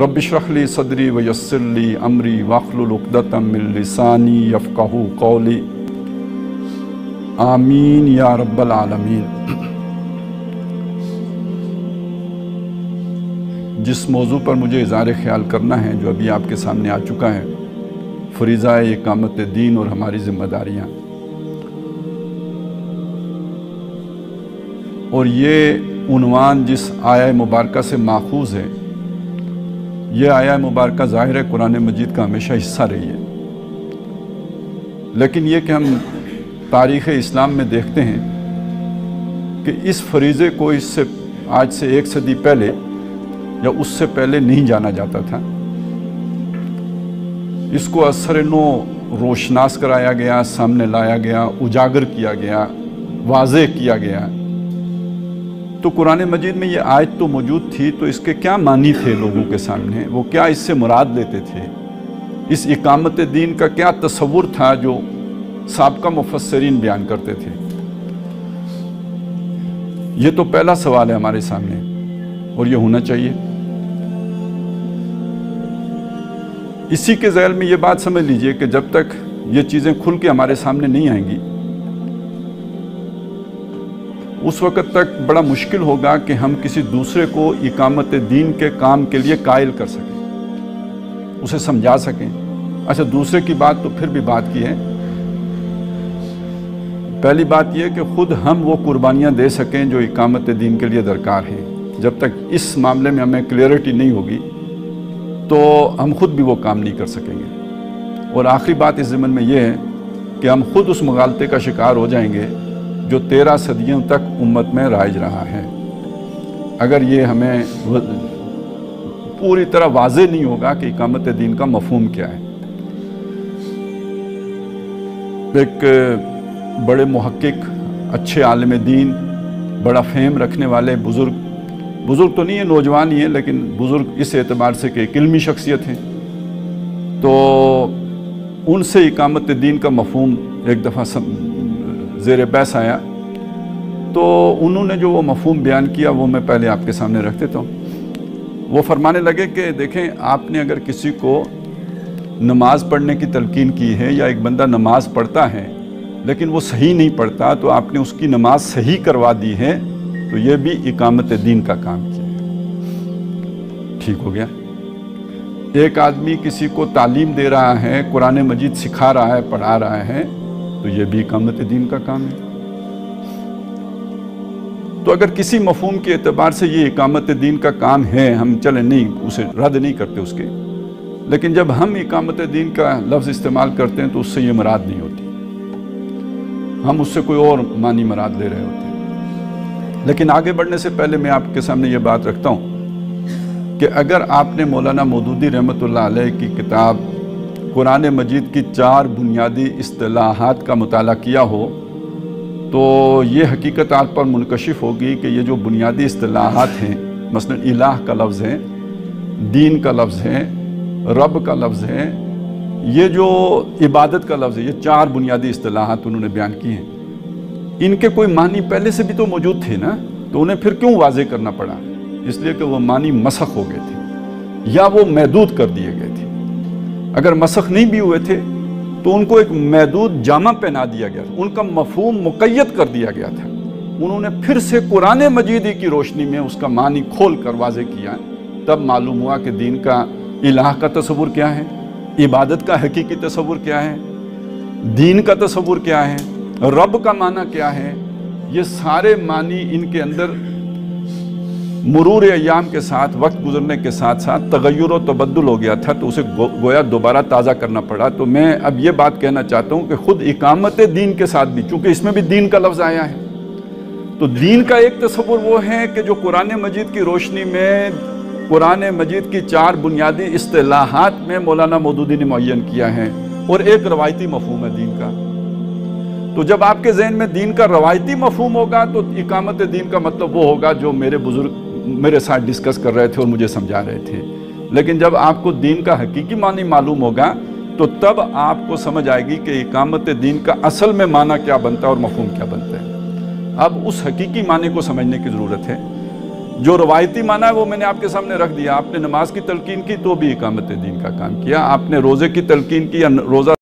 रब्ब इश्रह ली सदरी व यस्सिर ली अमरी वाहलुल उक़दतम मिन लिसानी यफ़क़हू क़ौली आमीन या रब्बल आलमीन। जिस मौजू पर मुझे इज़हार ख्याल करना है, जो अभी आपके सामने आ चुका है, फ़रीज़ाए इक़ामत दीन और हमारी ज़िम्मेदारियाँ, और ये उन्वान जिस आया मुबारका से माखूज़ है, ये आया मुबारका ज़ाहिर है कुरान मजीद का हमेशा हिस्सा रही है। लेकिन ये कि हम तारीख़ इस्लाम में देखते हैं कि इस फरीज़े को इससे आज से 1 सदी पहले या उससे पहले नहीं जाना जाता था। इसको असर नो रोशनास कराया गया, सामने लाया गया, उजागर किया गया, वाज़े किया गया। तो कुरान मजीद में ये आयत तो मौजूद थी, तो इसके क्या मानी थे लोगों के सामने, वो क्या इससे मुराद लेते थे, इस इकामत दीन का क्या तसव्वुर था जो साबका मुफस्सिरीन बयान करते थे। ये तो पहला सवाल है हमारे सामने, और ये होना चाहिए। इसी के ज़ैल में ये बात समझ लीजिए कि जब तक ये चीज़ें खुल के हमारे सामने नहीं आएंगी, उस वक़्त तक बड़ा मुश्किल होगा कि हम किसी दूसरे को इकामत दीन के काम के लिए कायल कर सकें, उसे समझा सकें। अच्छा, दूसरे की बात तो फिर भी बात की है। पहली बात यह कि ख़ुद हम वो कुर्बानियाँ दे सकें जो इकामत दीन के लिए दरकार हैं। जब तक इस मामले में हमें क्लियरिटी नहीं होगी तो हम खुद भी वो काम नहीं कर सकेंगे। और आखिरी बात इस ज़िम्मन में ये है कि हम खुद उस मुगालते का शिकार हो जाएंगे जो 13 सदियों तक उम्मत में राइज रहा है। अगर ये हमें पूरी तरह वाज़े नहीं होगा कि इकामत दीन का मफ़हूम क्या है। एक बड़े मुहक्किक, अच्छे आलिम दीन, बड़ा फ़हम रखने वाले बुज़ुर्ग तो नहीं है, नौजवान ही है, लेकिन बुज़ुर्ग इस एतबार से कि एक इल्मी शख्सियत है, तो उनसे इकामत दीन का मफ़हूम एक दफ़ा ज़ेर बहस आया, तो उन्होंने जो वो मफ़हूम बयान किया वो मैं पहले आपके सामने रख देता हूँ। वो फरमाने लगे कि देखें, आपने अगर किसी को नमाज़ पढ़ने की तलकीन की है, या एक बंदा नमाज़ पढ़ता है लेकिन वो सही नहीं पढ़ता, तो आपने उसकी नमाज सही करवा दी है, तो ये भी इकामत दीन का काम किया। ठीक हो गया। एक आदमी किसी को तालीम दे रहा है, कुरान मजीद सिखा रहा है, पढ़ा रहा है, तो ये भी इकामत दीन का काम है। तो अगर किसी मफ़हूम के एतबार से ये इकामत दीन का काम है, हम चले नहीं, उसे रद्द नहीं करते उसके, लेकिन जब हम इकामत दीन का लफ्ज़ इस्तेमाल करते हैं तो उससे ये मुराद नहीं होती, हम उससे कोई और मानी मुराद ले रहे होते हैं। लेकिन आगे बढ़ने से पहले मैं आपके सामने ये बात रखता हूँ कि अगर आपने मौलाना मौदूदी रहमतुल्लाह अलैह की किताब कुरान मजीद की 4 बुनियादी इस्तिलाहात का मुताला किया हो, तो ये हकीकत आप पर मुनकशिफ होगी कि ये जो बुनियादी इस्तिलाहात हैं, मसलन इलाह का लफ्ज़ है, दीन का लफ्ज़ है, रब का लफ्ज़ है, ये जो इबादत का लफ्ज़ है, ये 4 बुनियादी इस्तिलाहात उन्होंने बयान की हैं। इनके कोई मानी पहले से भी तो मौजूद थे ना, तो उन्हें फिर क्यों वाज़े करना पड़ा? इसलिए कि वो मानी मसख हो गए थे या वो महदूद कर दिए गए थे। अगर मसख नहीं भी हुए थे तो उनको एक महदूद जामा पहना दिया गया था, उनका मफ़हूम मुक़य्यद कर दिया गया था। उन्होंने फिर से कुरान मजीद की रोशनी में उसका मानी खोल कर वाज़े किया, तब मालूम हुआ कि दीन का इलाह का तसव्वुर क्या है, इबादत का हकीकी तसव्वुर क्या है, दीन का तसव्वुर क्या है, रब का माना क्या है। ये सारे मानी इनके अंदर मुरूर अय्याम के साथ, वक्त गुजरने के साथ साथ तगय्युर और तबद्दुल हो गया था, तो उसे गोया दोबारा ताज़ा करना पड़ा। तो मैं अब ये बात कहना चाहता हूँ कि ख़ुद इकामत दीन के साथ भी, चूँकि इसमें भी दीन का लफ्ज़ आया है, तो दीन का एक तसव्वुर वो है कि जो कुरान मजीद की रोशनी में कुरान मजीद की 4 बुनियादी इस्तिलाहात में मौलाना मौदूदी ने मुअय्यन किया है, और एक रवायती मफ़हूम है दीन का। तो जब आपके ज़हन में दीन का रवायती मफ़हूम होगा तो इकामत दीन का मतलब वो होगा जो मेरे बुज़ुर्ग मेरे साथ डिस्कस कर रहे थे और मुझे समझा रहे थे। लेकिन जब आपको दीन का हकीकी मानी मालूम होगा तो तब आपको समझ आएगी कि इकामत दीन का असल में माना क्या बनता है और मफ़हूम क्या बनता है। अब उस हकीकी माने को समझने की ज़रूरत है। جو روایتی معنی ہے وہ میں نے آپ کے سامنے رکھ دیا. آپ نے نماز کی تلقین کی تو بھی اقامت دین کا کام کیا. آپ نے روزے کی تلقین کی یا روزہ